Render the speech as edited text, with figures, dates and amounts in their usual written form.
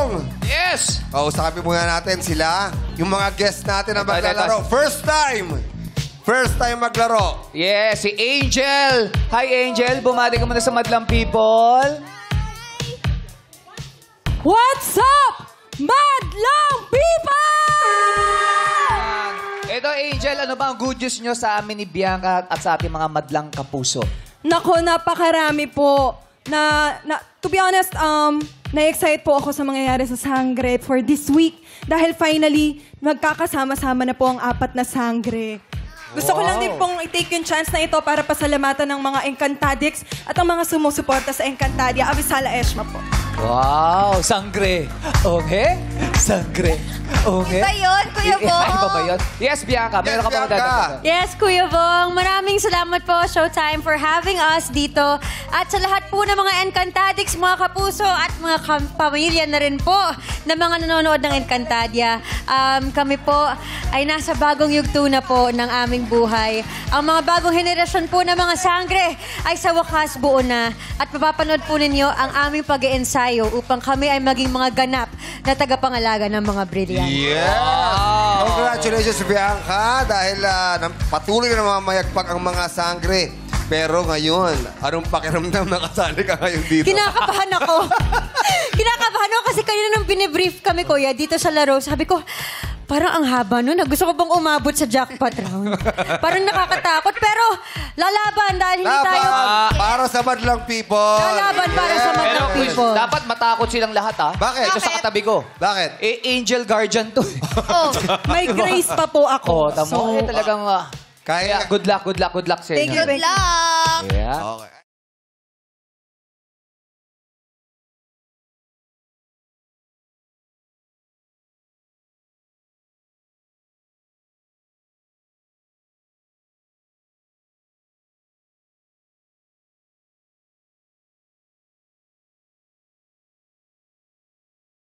Bong! Yes! Kausapin muna natin sila. Yung mga guests natin na maglalaro. First time maglaro. Yes, si Angel. Hi, Angel. Bumati ka muna sa Madlang People. What's up, Madlang People? Ito, Angel, ano ba ang good news nyo sa amin ni Bianca at sa ating mga Madlang Kapuso? Nako, napakarami po. To be honest, na-excite po ako sa mangyayari sa Sangre for this week. Dahil finally, magkakasama-sama na po ang 4 na Sangre. Gusto ko lang din pong i-take yung chance na ito para pasalamatan ng mga Encantadix at ang mga sumusuporta sa Encantadia. Avisala Eshma po. Wow, Sangre. Okay? Sangre. Okay? Iba yun, Kuya Bong. Iba ba yun? Yes, Bianca. Meron ka pa magdadagdag. Yes, Kuya Bong. Maraming salamat po, Showtime, for having us dito. At sa lahat po ng mga Encantadix, mga kapuso, at mga pamilya na rin po na mga nanonood ng Encantadia. Kami po ay nasa bagong yugto na po ng aming buhay. Ang mga bagong henerasyon po ng mga Sangre ay sa wakas buo na. At mapapanood po ninyo ang aming pag-iensayo upang kami ay maging mga ganap na tagapangalaga ng mga brilliant. Yeah! Wow. Congratulations, Bianca, dahil patuloy na mamayagpag ang mga Sangre. Pero ngayon, anong pakiramdam na kasali ka ngayon dito? Kinakabahan ako. Kinakabahan ako kasi kanina nung binibrief kami, Kuya, dito sa laro, sabi ko, parang ang haba nun. Gusto ko bang umabot sa jackpot round? Parang nakakatakot. Pero lalaban dahil hindi tayo... Para sa Madlang People. Lalaban para sa Madlang People. Dapat matakot silang lahat, ha? Bakit? Ito sa katabi ko. Bakit? Angel Guardian to. Oh. May grace pa po ako. Tamo. Talagang... Kaya. Good luck sa inyo. Thank you. Good luck! Yeah. Okay.